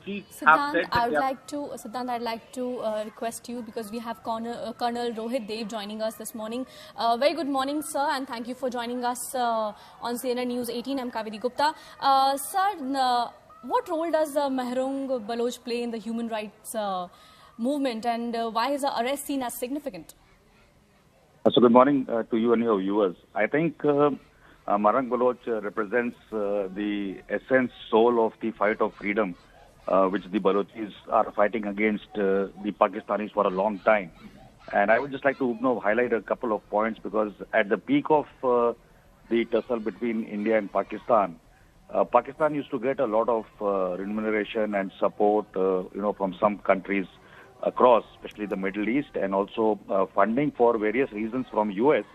have Siddhant, said that they are... I'd like to request you, because we have Colonel Rohit Dev joining us this morning. Very good morning, sir, and thank you for joining us on CNN News 18. I'm Kaveri Gupta. Sir, what role does Mehrung Baloch play in the human rights movement, and why is the arrest seen as significant? So good morning to you and your viewers. I think Mehrung Baloch represents the essence, soul of the fight of freedom, which the Balochis are fighting against the Pakistanis for a long time. And I would just like to highlight a couple of points, because at the peak of the tussle between India and Pakistan, Pakistan used to get a lot of remuneration and support, from some countries across, especially the Middle East, and also funding for various reasons from US,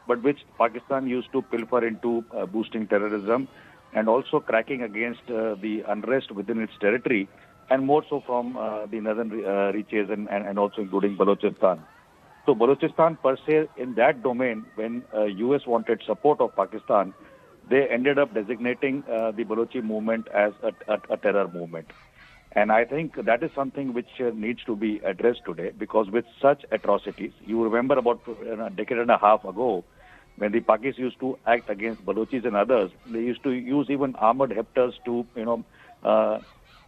but which Pakistan used to pilfer into boosting terrorism and also cracking against the unrest within its territory, and more so from the northern reaches and also including Balochistan. So Balochistan per se, in that domain, when US wanted support of Pakistan, they ended up designating the Balochi movement as a terror movement. And I think that is something which needs to be addressed today, because with such atrocities, you remember about a decade and a half ago, when the Pakis used to act against Balochis and others, they used to use even armored heptas to,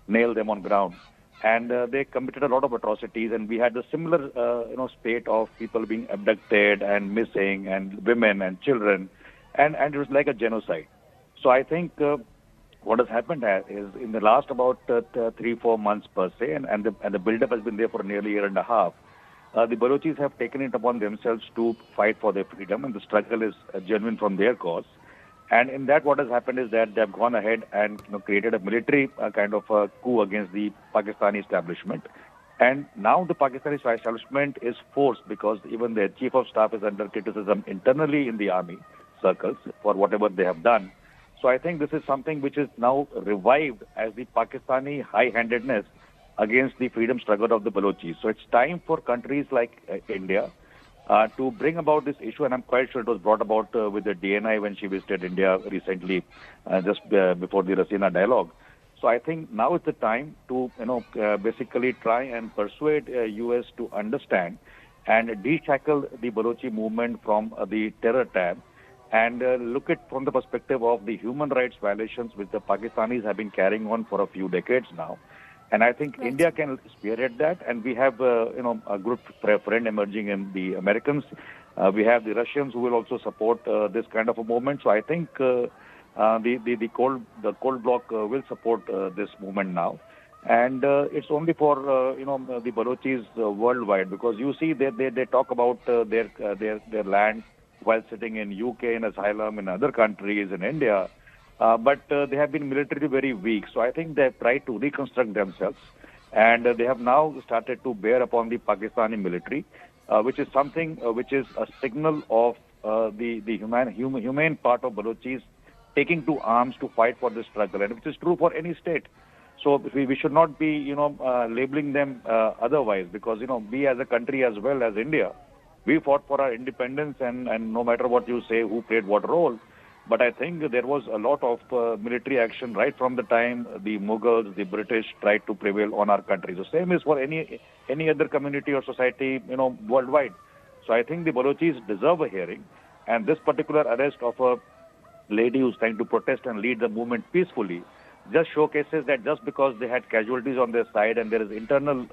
nail them on ground. And they committed a lot of atrocities, and we had a similar, spate of people being abducted and missing, and women and children, and it was like a genocide. So I think what has happened is, in the last about 3-4 months per se, and the build-up has been there for nearly a year and a half, the Balochis have taken it upon themselves to fight for their freedom, and the struggle is genuine from their cause. And in that, what has happened is that they have gone ahead and created a military kind of a coup against the Pakistani establishment. And now the Pakistani establishment is forced, because even their chief of staff is under criticism internally in the army circles for whatever they have done. So I think this is something which is now revived as the Pakistani high-handedness against the freedom struggle of the Balochis. So it's time for countries like India to bring about this issue, and I'm quite sure it was brought about with the DNI when she visited India recently, just before the Rasina dialogue. So I think now is the time to, basically try and persuade US to understand and de-shackle the Balochi movement from the terror tab, and look at from the perspective of the human rights violations which the Pakistanis have been carrying on for a few decades now. And I think India can spearhead that, and we have, a good friend emerging in the Americans. We have the Russians who will also support this kind of a movement. So I think the cold bloc will support this movement now. And it's only for, the Balochis worldwide, because you see they talk about their land while sitting in UK, in asylum, in other countries, in India. But they have been militarily very weak. So I think they have tried to reconstruct themselves. And they have now started to bear upon the Pakistani military, which is something which is a signal of the humane part of Balochis taking to arms to fight for this struggle, and which is true for any state. So we should not be, labeling them otherwise, because, we as a country as well as India, we fought for our independence, and no matter what you say, who played what role. But I think there was a lot of military action right from the time the Mughals, the British tried to prevail on our country. So same is for any other community or society, worldwide. So I think the Balochis deserve a hearing, and this particular arrest of a lady who's trying to protest and lead the movement peacefully just showcases that just because they had casualties on their side and there is internal,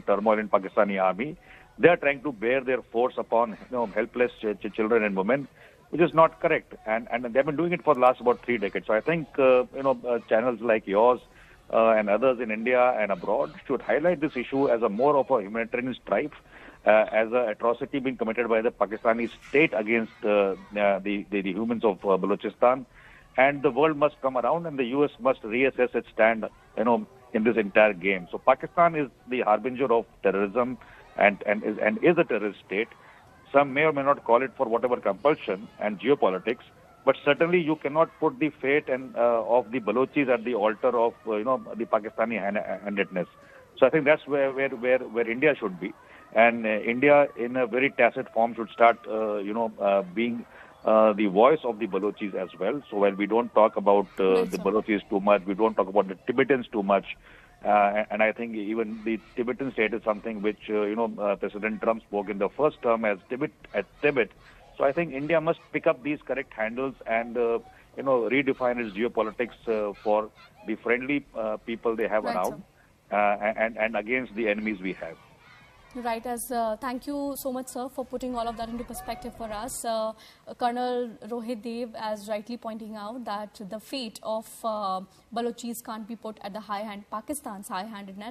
turmoil in Pakistani army, they are trying to bear their force upon, helpless children and women, which is not correct. And they've been doing it for the last about 3 decades. So I think, channels like yours and others in India and abroad should highlight this issue as a more of a humanitarian strife, as an atrocity being committed by the Pakistani state against the humans of Balochistan. And the world must come around, and the US must reassess its stand, in this entire game. So Pakistan is the harbinger of terrorism and is a terrorist state. Some may or may not call it for whatever compulsion and geopolitics, but certainly you cannot put the fate of the Balochis at the altar of the Pakistani handedness. So I think that's where India should be, and India in a very tacit form should start being the voice of the Balochis as well. So while we don't talk about the Balochis too much, we don't talk about the Tibetans too much, And I think even the Tibetan state is something which, President Trump spoke in the first term as Tibet. So I think India must pick up these correct handles and, redefine its geopolitics for the friendly people they have Right, around and against the enemies we have. Right, thank you so much, sir, for putting all of that into perspective for us. Colonel Rohit Dev, as rightly pointing out, that the fate of Balochis can't be put at the Pakistan's high-handedness.